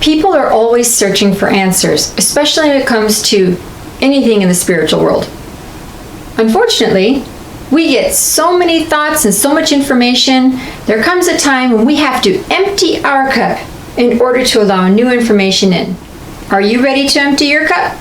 People are always searching for answers, especially when it comes to anything in the spiritual world. Unfortunately, we get so many thoughts and so much information. There comes a time when we have to empty our cup in order to allow new information in. Are you ready to empty your cup?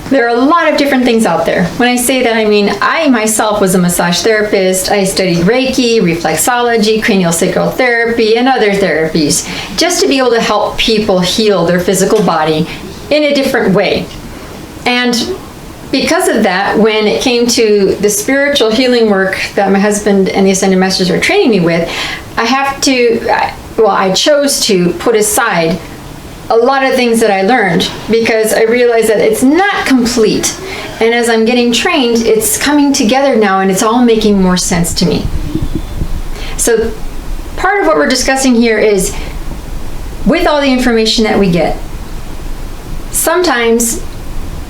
There are a lot of different things out there. When I say that, I mean, I myself was a massage therapist. I studied Reiki, reflexology, cranio-sacral therapy, and other therapies, just to be able to help people heal their physical body in a different way. And because of that, when it came to the spiritual healing work that my husband and the Ascended Masters are training me with, I chose to put aside a lot of things that I learned because I realized that it's not complete. And as I'm getting trained, it's coming together now and it's all making more sense to me. So part of what we're discussing here is, with all the information that we get, sometimes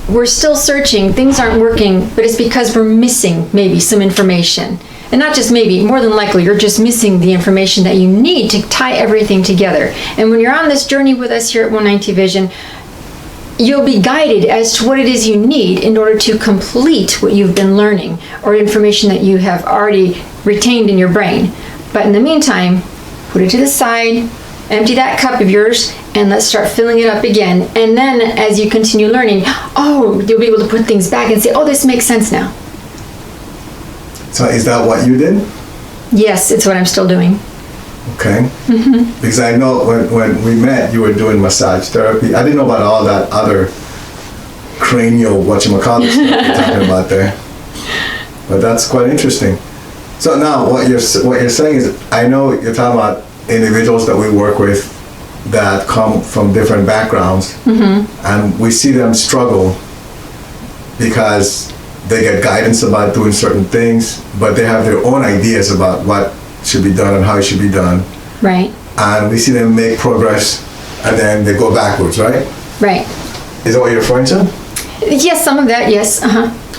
we're still searching, things aren't working, but it's because we're missing maybe some information. And not just maybe, more than likely, you're just missing the information that you need to tie everything together. And when you're on this journey with us here at 190 Vision, you'll be guided as to what it is you need in order to complete what you've been learning or information that you have already retained in your brain. But in the meantime, put it to the side, empty that cup of yours, and let's start filling it up again. And then as you continue learning, you'll be able to put things back and say, this makes sense now. So is that what you did? Yes, it's what I'm still doing. Okay. Mm-hmm. Because I know when we met, you were doing massage therapy. I didn't know about all that other cranial whatchamacallit stuff you're talking about there. But that's quite interesting. So now what you're saying is, I know you're talking about individuals that we work with that come from different backgrounds, and we see them struggle because they get guidance about doing certain things, but they have their own ideas about what should be done and how it should be done. Right. And we see them make progress, and then they go backwards, right? Right. Is that what you're referring to? Yes, some of that, yes.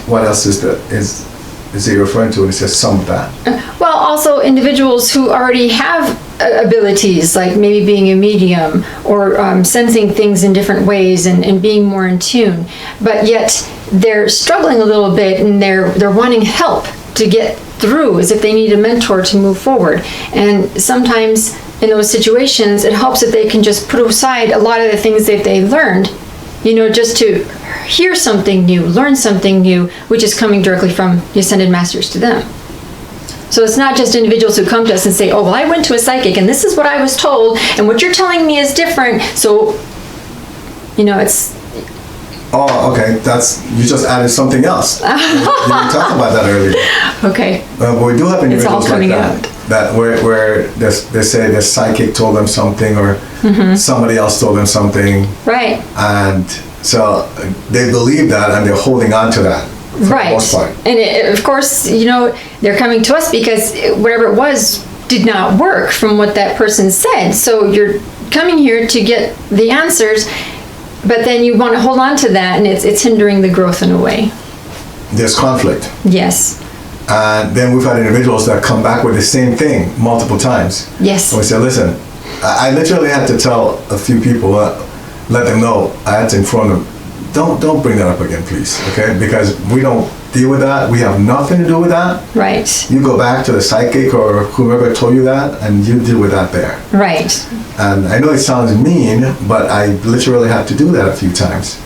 What else is that? Is he referring to when he says some of that? Well, also individuals who already have abilities, like maybe being a medium or sensing things in different ways and being more in tune, but yet they're struggling a little bit and they're wanting help to get through, as if they need a mentor to move forward. And sometimes in those situations, it helps if they can just put aside a lot of the things that they learned, just to hear something new, learn something new, which is coming directly from the Ascended Masters to them. So it's not just individuals who come to us and say, I went to a psychic and this is what I was told and what you're telling me is different. So, it's... Oh, okay. You just added something else. You didn't talk about that earlier. Okay. But we do have individuals it's all coming like that. Out. That where they say the psychic told them something or somebody else told them something. Right. And so they believe that and they're holding on to that. For the most part. And of course, they're coming to us because whatever it was did not work from what that person said. So you're coming here to get the answers, but then you want to hold on to that and it's hindering the growth in a way. There's conflict. Yes. And then we've had individuals that come back with the same thing multiple times. Yes. And we say, listen, I literally had to tell a few people, let them know, I had to inform them, don't bring that up again, please, okay? Because we don't deal with that. We have nothing to do with that. Right. You go back to the psychic or whoever told you that, and you deal with that there. Right. And I know it sounds mean, but I literally had to do that a few times.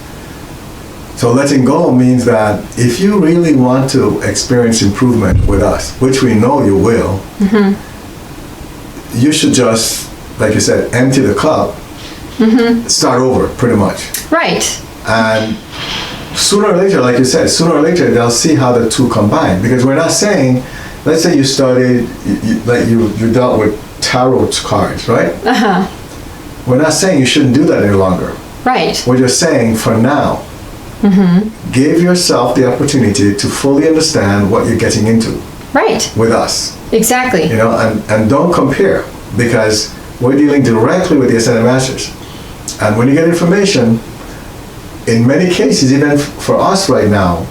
So letting go means that if you really want to experience improvement with us, which we know you will, you should just, like you said, empty the cup, start over, pretty much. Right. And sooner or later, like you said, sooner or later they'll see how the two combine. Because we're not saying, let's say you started, you dealt with tarot cards, right? Uh-huh. We're not saying you shouldn't do that any longer. Right. We're just saying for now, give yourself the opportunity to fully understand what you're getting into Right. with us. Exactly. You know, and don't compare, because we're dealing directly with the Ascended Masters. And when you get information, in many cases, even for us right now,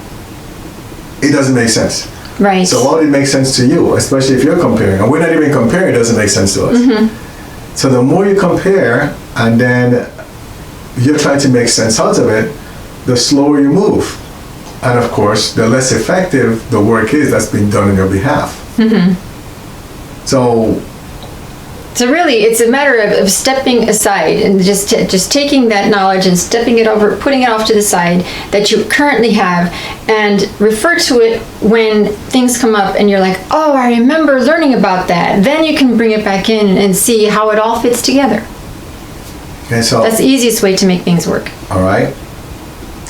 it doesn't make sense. Right. So why would it make sense to you, especially if you're comparing? And we're not even comparing, it doesn't make sense to us. So the more you compare, and then you're trying to make sense out of it, the slower you move. And of course, the less effective the work is that's being done on your behalf. So really, it's a matter of stepping aside and just taking that knowledge and stepping it over, putting it off to the side that you currently have, and refer to it when things come up and you're like, oh, I remember learning about that. Then you can bring it back in and see how it all fits together. Okay, so That's the easiest way to make things work. all right.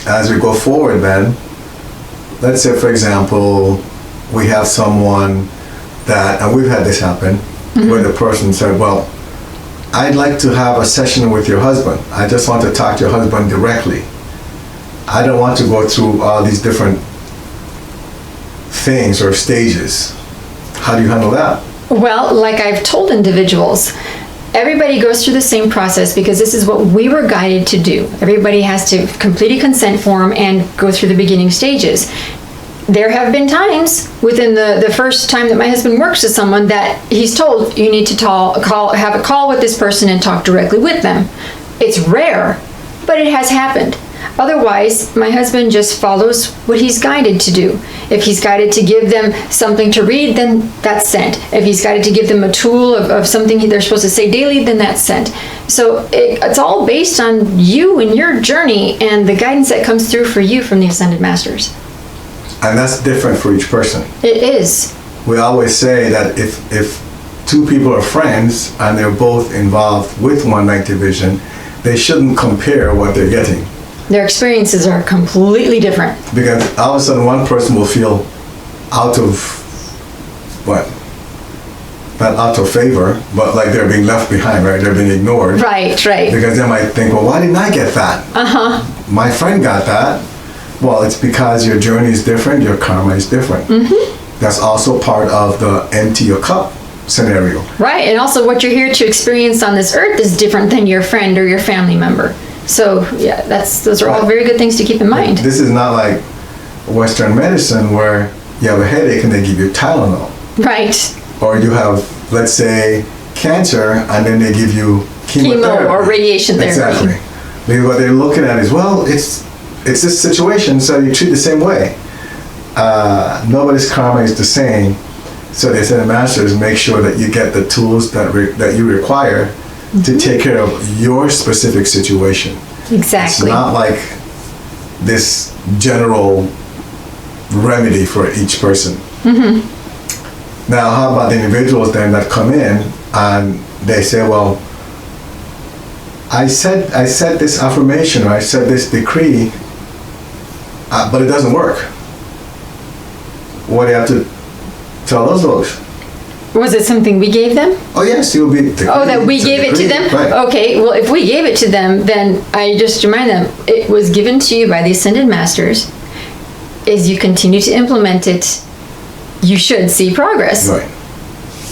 As we go forward, then, let's say, for example, we have someone that, and we've had this happen, where the person said, well, I'd like to have a session with your husband. I just want to talk to your husband directly. I don't want to go through all these different things or stages. How do you handle that? Well, like I've told individuals, everybody goes through the same process because this is what we were guided to do. Everybody has to complete a consent form and go through the beginning stages. There have been times within the first time that my husband works with someone that he's told, you need to have a call with this person and talk directly with them. It's rare, but it has happened. Otherwise, my husband just follows what he's guided to do. If he's guided to give them something to read, then that's sent. If he's guided to give them a tool of something they're supposed to say daily, then that's sent. So it's all based on you and your journey and the guidance that comes through for you from the Ascended Masters. And that's different for each person. It is. We always say that if two people are friends and they're both involved with one night division, they shouldn't compare what they're getting. Their experiences are completely different. Because all of a sudden one person will feel out of, not out of favor, but like they're being left behind, right? They're being ignored. Right. Because they might think, well, why didn't I get that? My friend got that. Well, it's because your journey is different, your karma is different. That's also part of the empty your cup scenario. Right, and also what you're here to experience on this earth is different than your friend or your family member. So yeah, those are all very good things to keep in mind. This is not like Western medicine where you have a headache and they give you Tylenol. Right. Or you have, let's say, cancer and then they give you chemotherapy. Chemo or radiation therapy. Exactly. Because what they're looking at is, well, it's this situation, so you treat the same way. Nobody's karma is the same. So the Ascended Masters make sure that you get the tools that you require to take care of your specific situation. Exactly. It's not like this general remedy for each person. Now, how about the individuals then that come in and they say, well, I said this affirmation, or I said this decree, but it doesn't work. What do you have to tell those folks? Was it something we gave them? Oh yes, you'll be. That we gave it to them? Right. Okay, well if we gave it to them, then I just remind them, it was given to you by the Ascended Masters. As you continue to implement it, you should see progress. Right.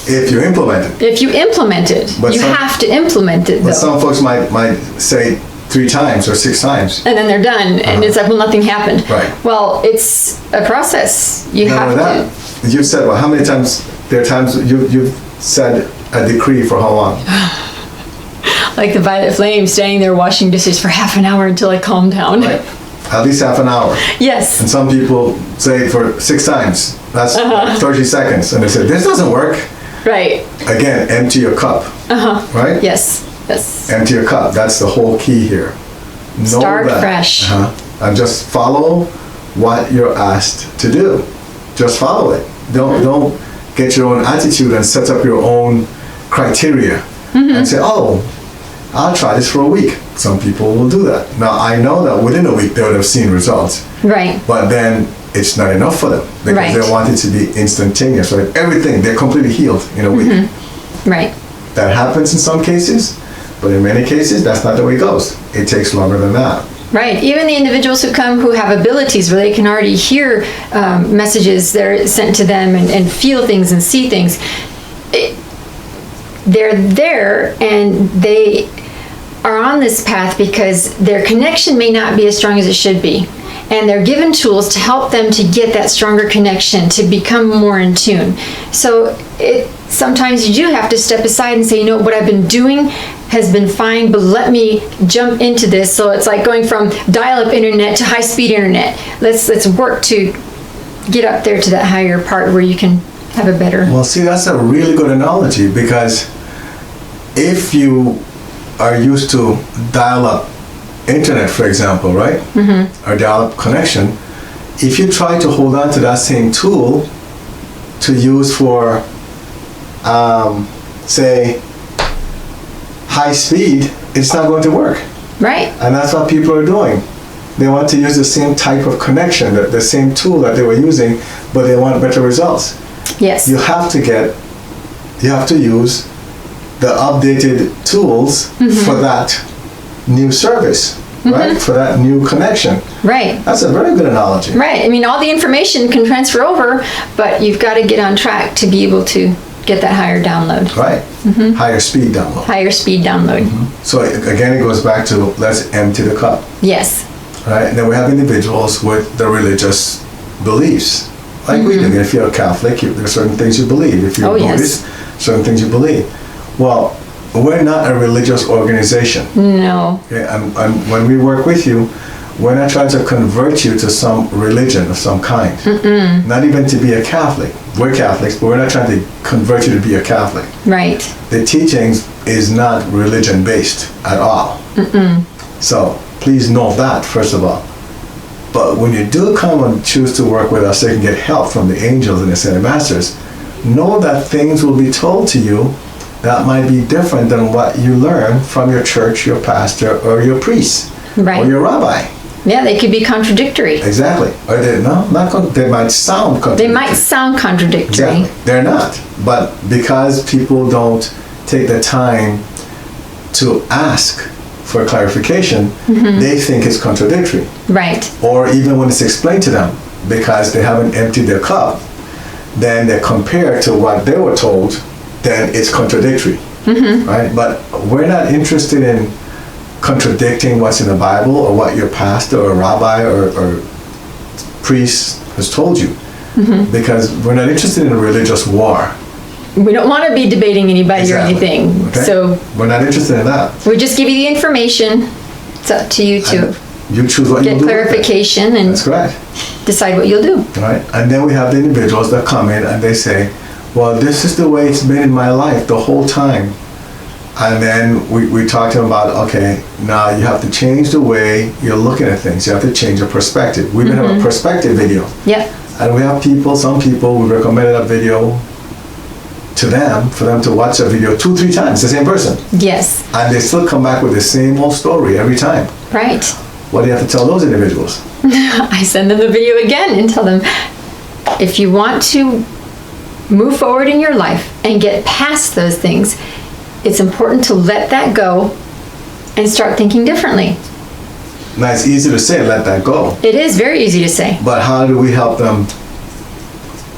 If you implement it. If you implement it. But you have to implement it though. But some folks might say 3 times or 6 times. And then they're done, and it's like, well, nothing happened. Right. Well, it's a process. You have to. You said, well, how many times, there are times you've said a decree for how long? Like the violet flame, standing there washing dishes for half an hour until I calm down. Right. At least half an hour. Yes. And some people say it for 6 times. That's 30 seconds. And they say, this doesn't work. Right. Again, empty your cup. Right? Yes. Empty your cup. That's the whole key here. Start fresh. And just follow what you're asked to do. Just follow it. Don't get your own attitude and set up your own criteria and say, oh, I'll try this for a week. Some people will do that. Now, I know that within a week they would have seen results. Right. But then it's not enough for them because they want it to be instantaneous. Right? Everything, they're completely healed in a week. Right. That happens in some cases, but in many cases, that's not the way it goes. It takes longer than that. Right. Even the individuals who come who have abilities where they can already hear messages that are sent to them and feel things and see things, they're there and they are on this path because their connection may not be as strong as it should be. And they're given tools to help them to get that stronger connection, to become more in tune. So sometimes you do have to step aside and say, you know, what I've been doing has been fine, but let me jump into this. So it's like going from dial-up internet to high-speed internet. Let's work to get up there to that higher part where you can have a better... Well, see, that's a really good analogy, because if you are used to dial-up internet, for example, right? Or dial-up connection, if you try to hold on to that same tool to use for, say, high speed, it's not going to work. Right. And that's what people are doing. They want to use the same type of connection, the same tool that they were using, but they want better results. Yes. You have to use the updated tools for that new service, right? For that new connection. Right. That's a very good analogy. Right. I mean, all the information can transfer over, but you've got to get on track to be able to get that higher download. Right. Higher speed download. Higher speed download. So again, it goes back to let's empty the cup. Yes. Right. And then we have individuals with the religious beliefs. Like we do. If you're a Catholic, there are certain things you believe. If you're Buddhist, certain things you believe. Well, we're not a religious organization. No. Okay? And when we work with you, we're not trying to convert you to some religion of some kind. Not even to be a Catholic. We're Catholics, but we're not trying to convert you to be a Catholic. Right. The teachings is not religion-based at all. So please know that, first of all. But when you do come and choose to work with us so you can get help from the angels and the ascended masters, know that things will be told to you that might be different than what you learn from your church, your pastor, or your priest, or your rabbi. Yeah, they could be contradictory. Exactly. Or they might sound contradictory. They might sound contradictory. Exactly. They're not. But because people don't take the time to ask for clarification, they think it's contradictory. Right. Or even when it's explained to them, because they haven't emptied their cup, then they compare to what they were told, then it's contradictory. Right? But we're not interested in contradicting what's in the Bible or what your pastor or rabbi or priest has told you, because we're not interested in a religious war. We don't want to be debating anybody or anything. Okay? So we're not interested in that. We just give you the information. It's up to you to you choose what get clarification and that's correct. Decide what you'll do. Right? And then we have the individuals that come in and they say, well, this is the way it's been in my life the whole time. And then we talk to them about, okay, now you have to change the way you're looking at things. You have to change your perspective. We even have a perspective video. Yep. And we have some people, we recommended a video to them, for them to watch a video 2-3 times, the same person. Yes. And they still come back with the same old story every time. Right. What do you have to tell those individuals? I send them the video again and tell them, if you want to move forward in your life and get past those things, it's important to let that go and start thinking differently. Now, it's easy to say, let that go. It is very easy to say. But how do we help them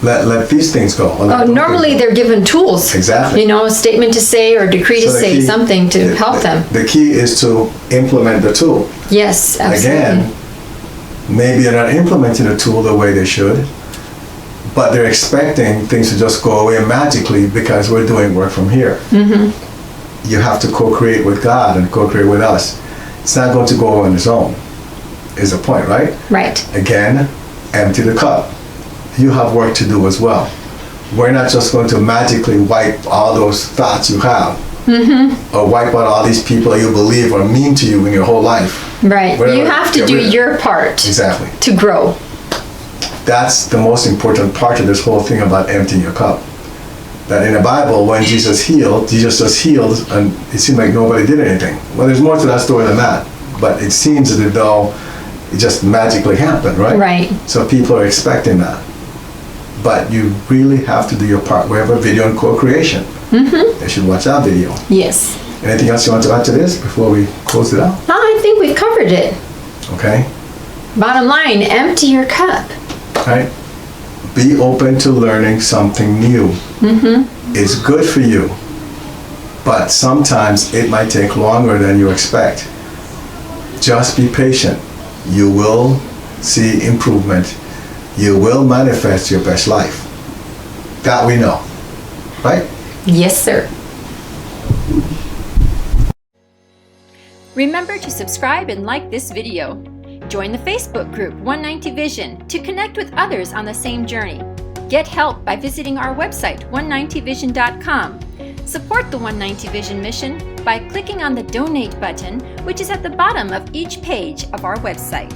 let these things go? Normally they're given tools. Exactly. You know, a statement to say or a decree to say, something to help them. The key is to implement the tool. Yes, absolutely. Again, maybe they're not implementing the tool the way they should, but they're expecting things to just go away magically because we're doing work from here. You have to co-create with God and co-create with us. It's not going to go on its own, is the point, right? Right. Again, empty the cup. You have work to do as well. We're not just going to magically wipe all those thoughts you have, or wipe out all these people you believe are mean to you in your whole life. Right. You have to do your part. Exactly. To grow. That's the most important part of this whole thing about emptying your cup. That in the Bible, when Jesus healed, Jesus just healed, and it seemed like nobody did anything. Well, there's more to that story than that, but it seems as though it just magically happened, right? Right. So people are expecting that. but you really have to do your part. We have a video on co-creation. They should watch our video. Yes. Anything else you want to add to this before we close it out? No, I think we've covered it. Okay. Bottom line, empty your cup. Right? Be open to learning something new. It's good for you, but sometimes it might take longer than you expect. Just be patient. You will see improvement. You will manifest your best life. That we know. Right? Yes, sir. Remember to subscribe and like this video. Join the Facebook group 190 Vision to connect with others on the same journey. Get help by visiting our website 190vision.com. Support the 190 Vision mission by clicking on the donate button, which is at the bottom of each page of our website.